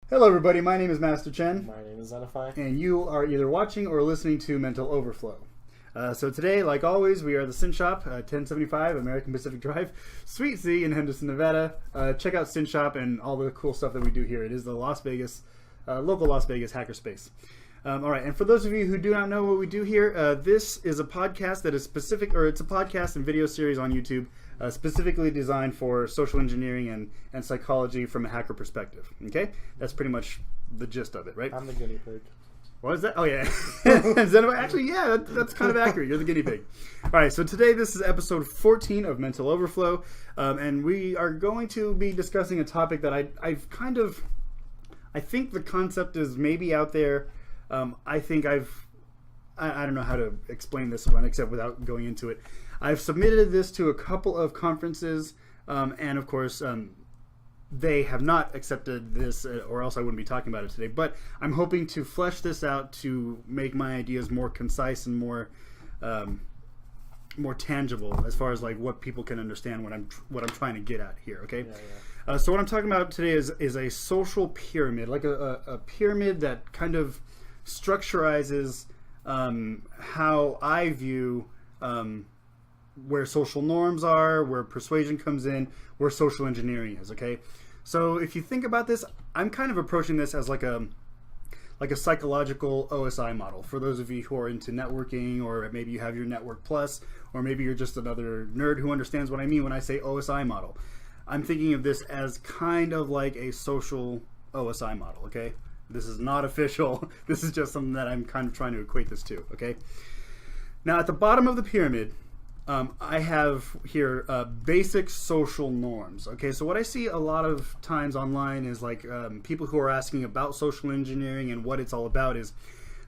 Hello everybody, my name is Master Chen. My name is Zenify. And you are either watching or listening to Mental Overflow. So today, like always, we are the Sin Shop, 1075 American Pacific Drive, Sweet Sea in Henderson, Nevada. Check out Sin Shop and all the cool stuff that we do here. It is the Las Vegas, local Las Vegas hackerspace. Alright, and for those of you who do not know what we do here, this is a podcast that is specific, or it's a podcast and video series on YouTube, specifically designed for social engineering and psychology from a hacker perspective. Okay? That's pretty much the gist of it, right? I'm the guinea pig. What is that? Oh, yeah. Actually, yeah, that's kind of accurate. You're the guinea pig. All right, so today this is episode 14 of Mental Overflow, and we are going to be discussing a topic that I think the concept is maybe out there. I don't know how to explain this one except without going into it. I've submitted this to a couple of conferences, and of course, they have not accepted this, or else I wouldn't be talking about it today. But I'm hoping to flesh this out to make my ideas more concise and more tangible as far as like what people can understand what I'm trying to get at here. Okay. Yeah. So what I'm talking about today is a social pyramid, like a pyramid that kind of structurizes how I view where social norms are, where persuasion comes in, where social engineering is. Okay, so if you think about this, I'm kind of approaching this as like a psychological OSI model. For those of you who are into networking, or maybe you have your Network Plus, or maybe you're just another nerd who understands what I mean when I say OSI model. I'm thinking of this as kind of like a social OSI model. Okay. This is not official. This is just something that I'm kind of trying to equate this to, okay? Now, at the bottom of the pyramid, I have here basic social norms, okay? So what I see a lot of times online is like people who are asking about social engineering and what it's all about is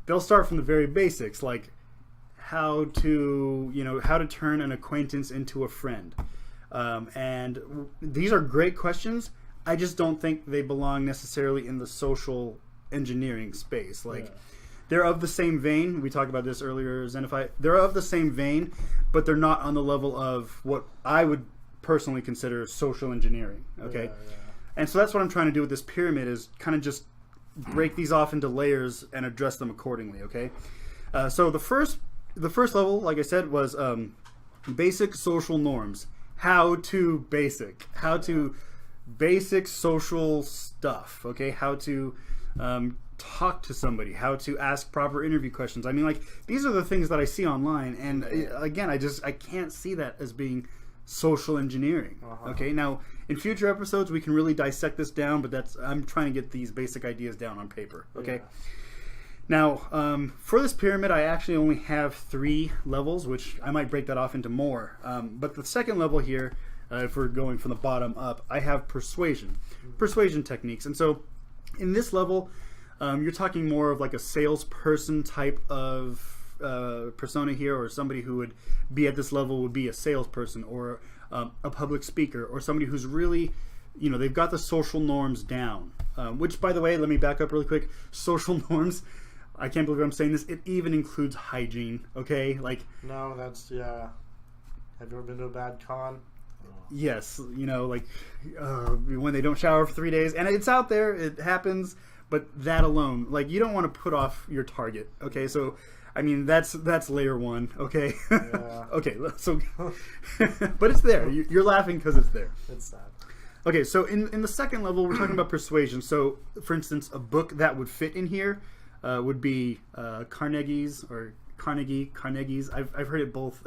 they'll start from the very basics, like how to turn an acquaintance into a friend. And these are great questions. I just don't think they belong necessarily in the social engineering space. They're of the same vein. We talked about this earlier, Zenify. They're of the same vein, but they're not on the level of what I would personally consider social engineering. Okay, yeah. And so that's what I'm trying to do with this pyramid is kind of just break these off into layers and address them accordingly. Okay, so the first level, like I said, was basic social norms. How to basic social stuff, okay? How to talk to somebody, how to ask proper interview questions. I mean, like, these are the things that I see online, and again, I can't see that as being social engineering. Okay, now in future episodes we can really dissect this down, but I'm trying to get these basic ideas down on paper. Okay. Yeah. Now, for this pyramid, I actually only have 3 levels, which I might break that off into more. But the second level here, if we're going from the bottom up, I have persuasion techniques. And so in this level, you're talking more of like a salesperson type of persona here, or somebody who would be at this level would be a salesperson, or a public speaker, or somebody who's really, they've got the social norms down. Which, by the way, let me back up really quick. Social norms, I can't believe I'm saying this, it even includes hygiene, okay? No, that's, yeah. Have you ever been to a bad con? Yes, when they don't shower for 3 days, and it's out there, it happens, but that alone, you don't want to put off your target, okay? So, I mean, that's layer 1, okay? Yeah. Okay, so, but it's there. You're laughing because it's there. It's sad. Okay, so in the second level, we're talking about persuasion. So, for instance, a book that would fit in here would be Carnegie's. I've heard it both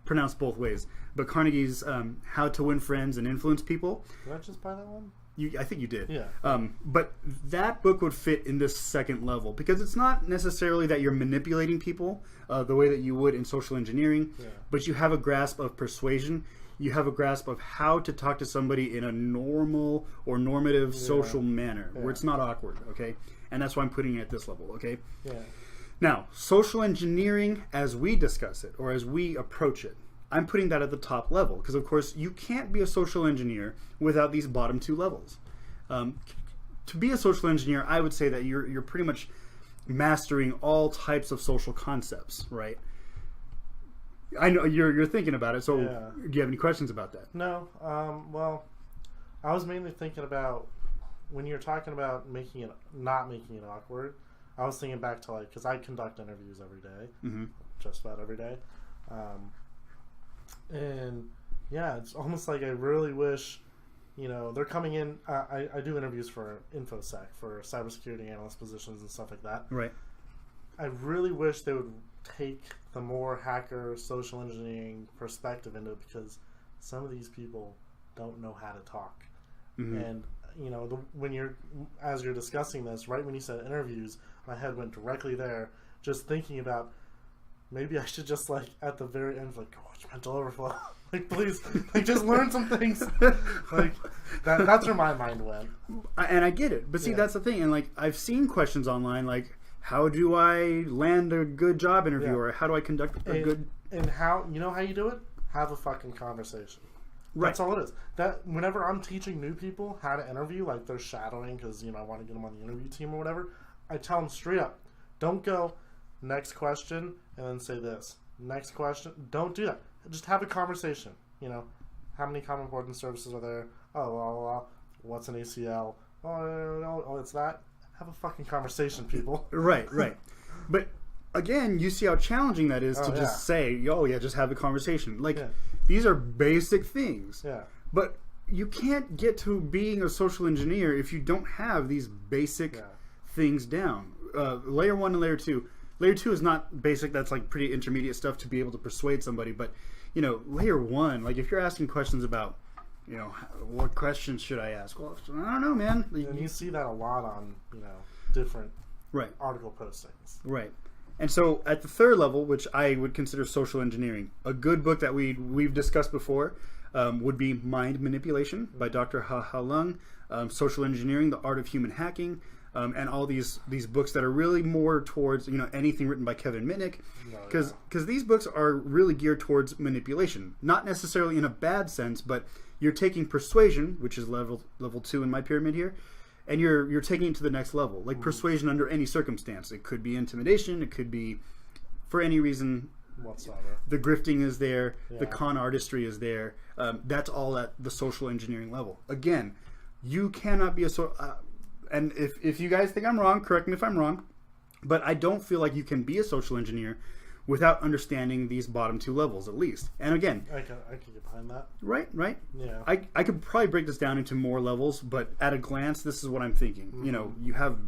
pronounced both ways, but Carnegie's How to Win Friends and Influence People. Did I just buy that one? I think you did. Yeah. But that book would fit in this second level because it's not necessarily that you're manipulating people the way that you would in social engineering, but you have a grasp of persuasion. You have a grasp of how to talk to somebody in a normal or normative social manner where it's not awkward, okay? And that's why I'm putting it at this level, okay? Yeah. Now, social engineering as we discuss it or as we approach it, I'm putting that at the top level because, of course, you can't be a social engineer without these bottom 2 levels. To be a social engineer, I would say that you're pretty much mastering all types of social concepts, right? I know you're thinking about it, so do you have any questions about that? No. Well, I was mainly thinking about when you're talking about not making it awkward, I was thinking back to like, because I conduct interviews every day, just about every day, and yeah, it's almost like I really wish, they're coming in. I do interviews for InfoSec, for cybersecurity analyst positions and stuff like that. Right. I really wish they would take the more hacker, social engineering perspective into it, because some of these people don't know how to talk. And as you're discussing this, right when you said interviews, my head went directly there, just thinking about maybe I should just like at the very end, like, go watch Mental Overflow. Like, please, like, just learn some things. Like that's where my mind went. And I get it, but see, that's the thing. And like, I've seen questions online, like, how do I land a good job interview, or how do I conduct a good? And how you do it? Have a fucking conversation. Right. That's all it is. That whenever I'm teaching new people how to interview, like they're shadowing because I want to get them on the interview team or whatever, I tell them straight up, don't go next question and then say this. Next question. Don't do that. Just have a conversation. How many common important services are there? Oh, what's an ACL? Oh, it's that. Have a fucking conversation, people. Right. But again, you see how challenging that is to just say, just have a conversation. Like, these are basic things. Yeah. But you can't get to being a social engineer if you don't have these basic things down. Layer 1 and Layer 2. Layer 2 is not basic. That's like pretty intermediate stuff to be able to persuade somebody. But, Layer 1, like if you're asking questions about, what questions should I ask? Well, I don't know, man. And you see that a lot on, different article postings. Right. And so at the third level, which I would consider social engineering, a good book that we've discussed before would be Mind Manipulation by Dr. Ha Lung, Social Engineering, The Art of Human Hacking, and all these books that are really more towards anything written by Kevin Mitnick, because these books are really geared towards manipulation, not necessarily in a bad sense, but you're taking persuasion, which is level 2 in my pyramid here, and you're taking it to the next level, like persuasion under any circumstance. It could be intimidation, it could be for any reason whatsoever. The grifting is there, the con artistry is there. That's all at the social engineering level. Again, you cannot be and if you guys think I'm wrong, correct me if I'm wrong, but I don't feel like you can be a social engineer without understanding these bottom 2 levels at least. And again, I can get behind that. Right. Yeah. I could probably break this down into more levels, but at a glance, this is what I'm thinking. You have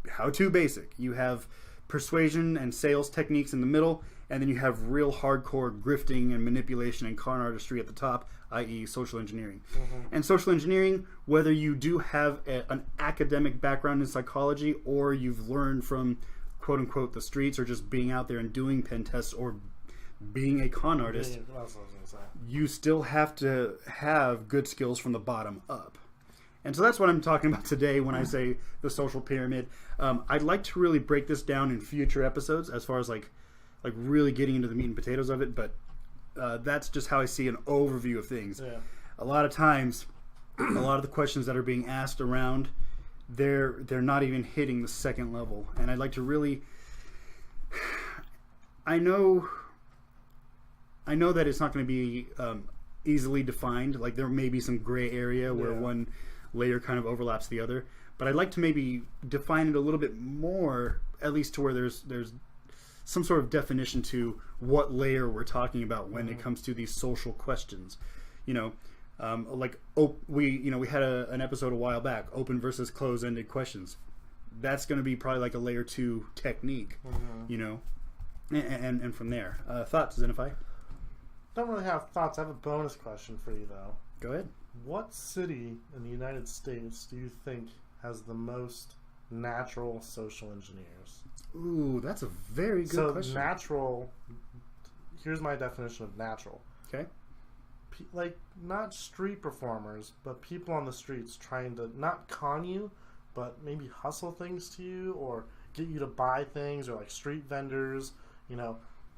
how-to basic, you have persuasion and sales techniques in the middle, and then you have real hardcore grifting and manipulation and con artistry at the top, i.e. social engineering. And social engineering, whether you do have an academic background in psychology or you've learned from quote-unquote the streets or just being out there and doing pen tests or being a con artist, you still have to have good skills from the bottom up. And so that's what I'm talking about today when I say the social pyramid. I'd like to really break this down in future episodes as far as like really getting into the meat and potatoes of it, but that's just how I see an overview of things. A lot of times, a lot of the questions that are being asked around, they're not even hitting the second level. And I'd like to really, I know that it's not going to be easily defined. Like there may be some gray area where one layer kind of overlaps the other, but I'd like to maybe define it a little bit more, at least to where there's some sort of definition to what layer we're talking about when it comes to these social questions. We had an episode a while back, open versus closed-ended questions. That's going to be probably like a layer 2 technique, and from there. Thoughts, Zenify? Don't really have thoughts. I have a bonus question for you, though. Go ahead. What city in the United States do you think has the most natural social engineers? Ooh, that's a very good question. So natural, here's my definition of natural. Okay. Like, not street performers, but people on the streets trying to not con you, but maybe hustle things to you or get you to buy things, or like street vendors.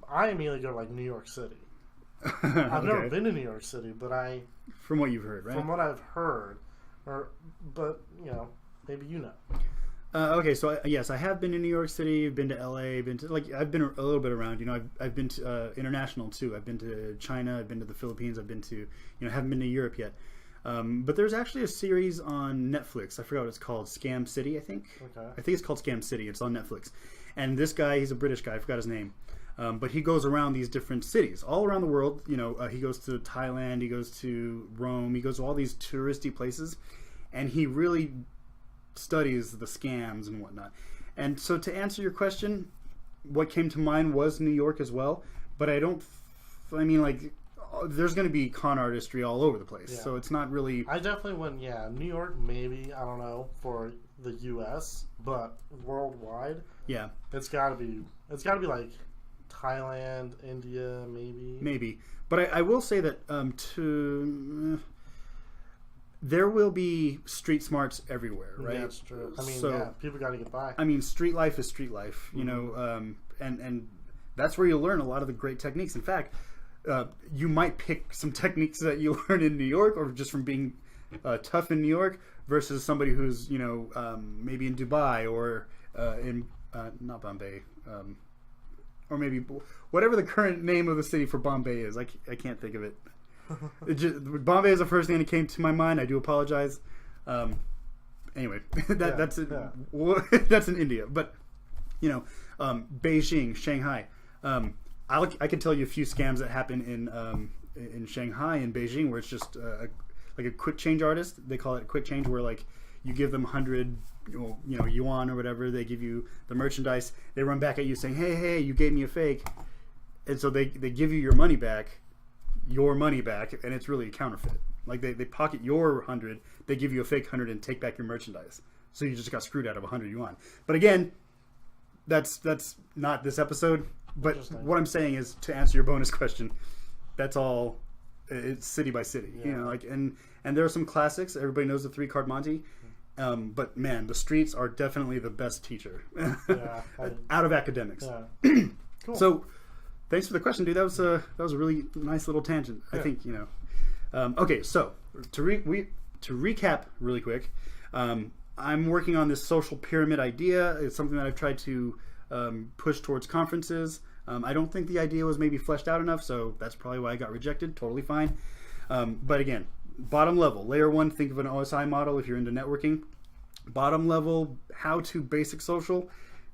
I immediately go to like New York City. I've never been to New York City, but from what you've heard, right? From what I've heard, but maybe Okay, so yes, I have been to New York City. I've been to LA. I've been a little bit around. I've been to international too. I've been to China. I've been to the Philippines. I've been to haven't been to Europe yet. But there's actually a series on Netflix. I forgot what it's called. Scam City, I think. Okay. I think it's called Scam City. It's on Netflix. And this guy, he's a British guy. I forgot his name. But he goes around these different cities all around the world. You know, he goes to Thailand. He goes to Rome. He goes to all these touristy places. And he really studies the scams and whatnot. And so to answer your question, what came to mind was New York as well. But there's going to be con artistry all over the place. Yeah. So it's not really... I definitely wouldn't, New York, maybe, I don't know, for the U.S., but worldwide, it's got to be like Thailand, India, maybe. Maybe. But I will say that there will be street smarts everywhere, right? Yeah, that's true. I mean, people got to get by. I mean, street life is street life, you know, and that's where you'll learn a lot of the great techniques. In fact, you might pick some techniques that you learn in New York or just from being tough in New York versus somebody who's, you know, maybe in Dubai or in, not Bombay, or maybe whatever the current name of the city for Bombay is. I can't think of it. Bombay is the first thing that came to my mind. I do apologize. Anyway, that's in India. But, you know, Beijing, Shanghai. I can tell you a few scams that happen in Shanghai and Beijing where it's just like a quick change artist. They call it quick change, where like you give them 100 yuan or whatever. They give you the merchandise. They run back at you saying, hey, you gave me a fake. And so they give you your money back, and it's really a counterfeit. Like they pocket your 100, they give you a fake 100 and take back your merchandise. So you just got screwed out of 100 yuan. But again, that's not this episode. But what I'm saying is, to answer your bonus question, that's all. It's city by city, you know. Like and there are some classics. Everybody knows the 3-card Monte, but man, the streets are definitely the best teacher out of academics. Yeah. Cool. So, thanks for the question, dude. That was a really nice little tangent. Yeah. I think, you know. Okay, so to recap really quick, I'm working on this social pyramid idea. It's something that I've tried to push towards conferences. I don't think the idea was maybe fleshed out enough, so that's probably why I got rejected. Totally fine. But again, bottom level, layer 1, think of an OSI model if you're into networking. Bottom level, how to basic social.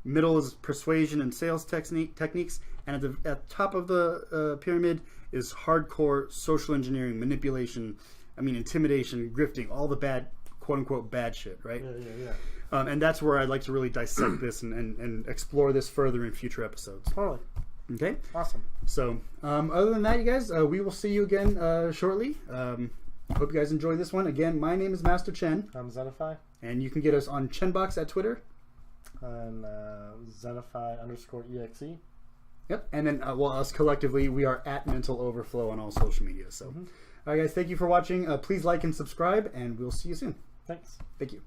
Middle is persuasion and sales techniques. And at the top of the pyramid is hardcore social engineering, manipulation, intimidation, grifting, all the bad, quote-unquote, bad shit, right? Yeah. And that's where I'd like to really dissect this and explore this further in future episodes. Totally. Okay? Awesome. So, other than that, you guys, we will see you again shortly. Hope you guys enjoyed this one. Again, my name is Master Chen. I'm Zenify. And you can get us on Chenbox at Twitter. And Zenify_EXE. Yep. And then, us collectively, we are at Mental Overflow on all social media. So, all right, guys, thank you for watching. Please like and subscribe, and we'll see you soon. Thanks. Thank you.